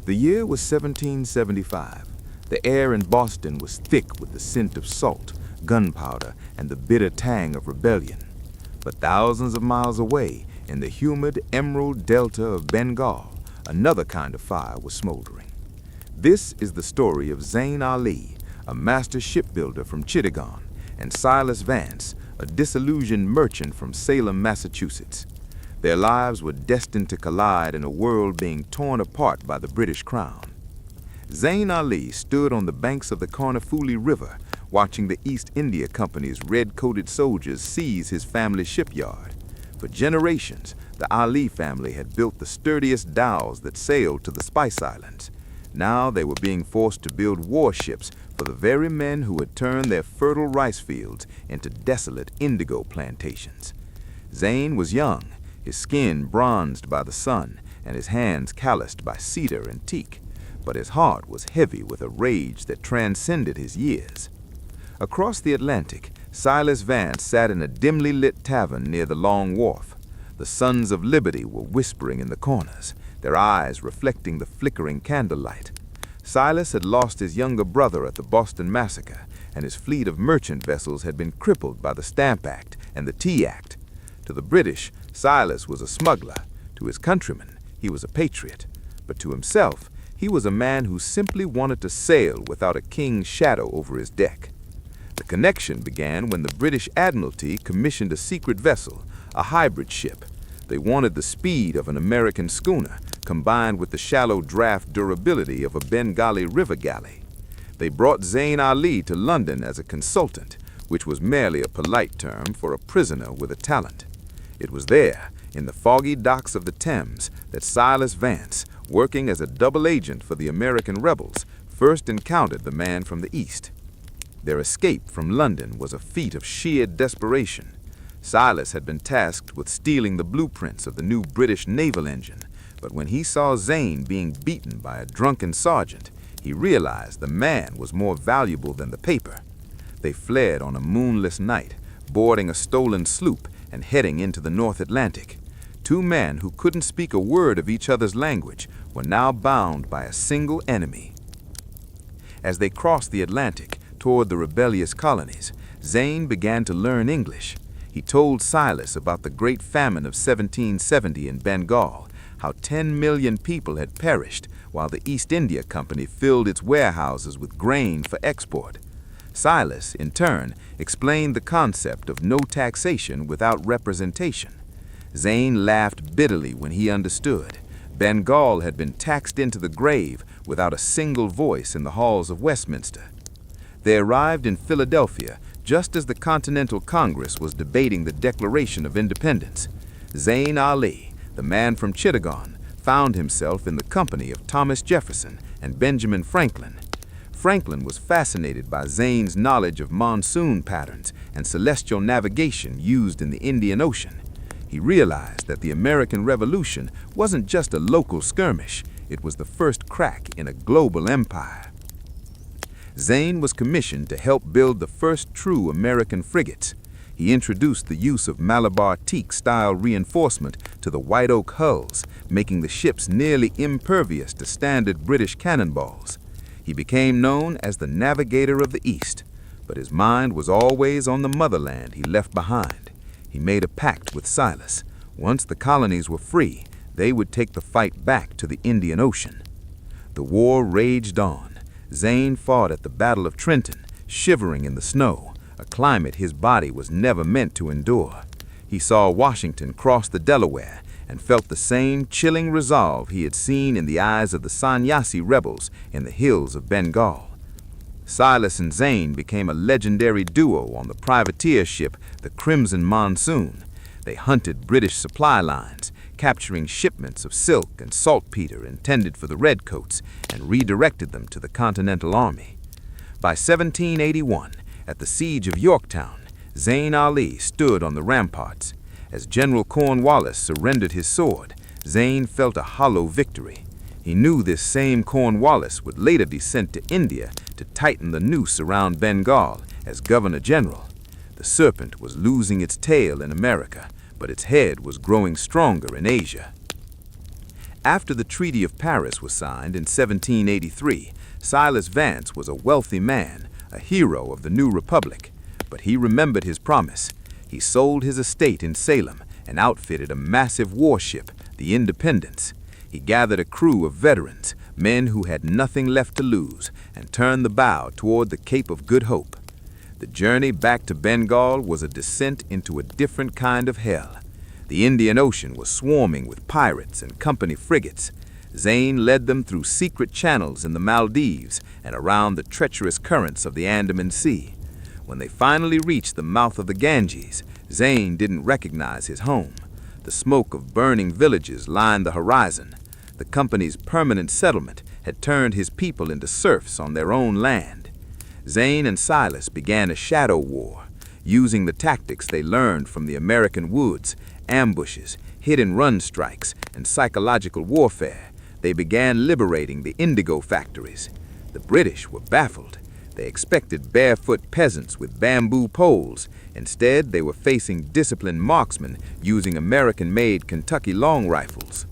The year was 1775. The air in Boston was thick with the scent of salt, gunpowder, and the bitter tang of rebellion. But thousands of miles away, in the humid emerald delta of Bengal, another kind of fire was smoldering. This is the story of Zain Ali, a master shipbuilder from Chittagong, and Silas Vance, a disillusioned merchant from Salem, Massachusetts. Their lives were destined to collide in a world being torn apart by the British Crown. Zain Ali stood on the banks of the Cornwallis River, watching the East India Company's red-coated soldiers seize his family's shipyard. For generations, the Ali family had built the sturdiest dhows that sailed to the Spice Islands. Now they were being forced to build warships for the very men who had turned their fertile rice fields into desolate indigo plantations. Zain was young, his skin bronzed by the sun and his hands calloused by cedar and teak, but his heart was heavy with a rage that transcended his years. Across the Atlantic, Silas Vance sat in a dimly lit tavern near the Long Wharf. The Sons of Liberty were whispering in the corners, their eyes reflecting the flickering candlelight. Silas had lost his younger brother at the Boston Massacre, and his fleet of merchant vessels had been crippled by the Stamp Act and the Tea Act. To the British, Silas was a smuggler. To his countrymen, he was a patriot. But to himself, he was a man who simply wanted to sail without a king's shadow over his deck. The connection began when the British Admiralty commissioned a secret vessel, a hybrid ship. They wanted the speed of an American schooner, combined with the shallow draft durability of a Bengali river galley. They brought Zain Ali to London as a consultant, which was merely a polite term for a prisoner with a talent. It was there, in the foggy docks of the Thames, that Silas Vance, working as a double agent for the American rebels, first encountered the man from the East. Their escape from London was a feat of sheer desperation. Silas had been tasked with stealing the blueprints of the new British naval engine, but when he saw Zain being beaten by a drunken sergeant, he realized the man was more valuable than the paper. They fled on a moonless night, boarding a stolen sloop and heading into the North Atlantic. Two men who couldn't speak a word of each other's language were now bound by a single enemy. As they crossed the Atlantic toward the rebellious colonies, Zain began to learn English. He told Silas about the Great Famine of 1770 in Bengal, how 10 million people had perished while the East India Company filled its warehouses with grain for export. Silas, in turn, explained the concept of no taxation without representation. Zain laughed bitterly when he understood. Bengal had been taxed into the grave without a single voice in the halls of Westminster. They arrived in Philadelphia just as the Continental Congress was debating the Declaration of Independence. Zain Ali, the man from Chittagong, found himself in the company of Thomas Jefferson and Benjamin Franklin. Franklin was fascinated by Zain's knowledge of monsoon patterns and celestial navigation used in the Indian Ocean. He realized that the American Revolution wasn't just a local skirmish, it was the first crack in a global empire. Zain was commissioned to help build the first true American frigates. He introduced the use of Malabar teak-style reinforcement to the white oak hulls, making the ships nearly impervious to standard British cannonballs. He became known as the Navigator of the East, but his mind was always on the motherland he left behind. He made a pact with Silas. Once the colonies were free, they would take the fight back to the Indian Ocean. The war raged on. Zain fought at the Battle of Trenton, shivering in the snow, a climate his body was never meant to endure. He saw Washington cross the Delaware and felt the same chilling resolve he had seen in the eyes of the Sannyasi rebels in the hills of Bengal. Silas and Zain became a legendary duo on the privateer ship, the Crimson Monsoon. They hunted British supply lines, capturing shipments of silk and saltpeter intended for the redcoats, and redirected them to the Continental Army. By 1781, at the Siege of Yorktown, Zain Ali stood on the ramparts. As General Cornwallis surrendered his sword, Zain felt a hollow victory. He knew this same Cornwallis would later be sent to India to tighten the noose around Bengal as Governor General. The serpent was losing its tail in America, but its head was growing stronger in Asia. After the Treaty of Paris was signed in 1783, Silas Vance was a wealthy man, a hero of the new republic. But he remembered his promise. He sold his estate in Salem and outfitted a massive warship, the Independence. He gathered a crew of veterans, men who had nothing left to lose, and turned the bow toward the Cape of Good Hope. The journey back to Bengal was a descent into a different kind of hell. The Indian Ocean was swarming with pirates and company frigates. Zane led them through secret channels in the Maldives and around the treacherous currents of the Andaman Sea. When they finally reached the mouth of the Ganges, Zane didn't recognize his home. The smoke of burning villages lined the horizon. The company's permanent settlement had turned his people into serfs on their own land. Zane and Silas began a shadow war, using the tactics they learned from the American woods, ambushes, hit-and-run strikes, and psychological warfare. They began liberating the indigo factories. The British were baffled. They expected barefoot peasants with bamboo poles. Instead, they were facing disciplined marksmen using American-made Kentucky long rifles.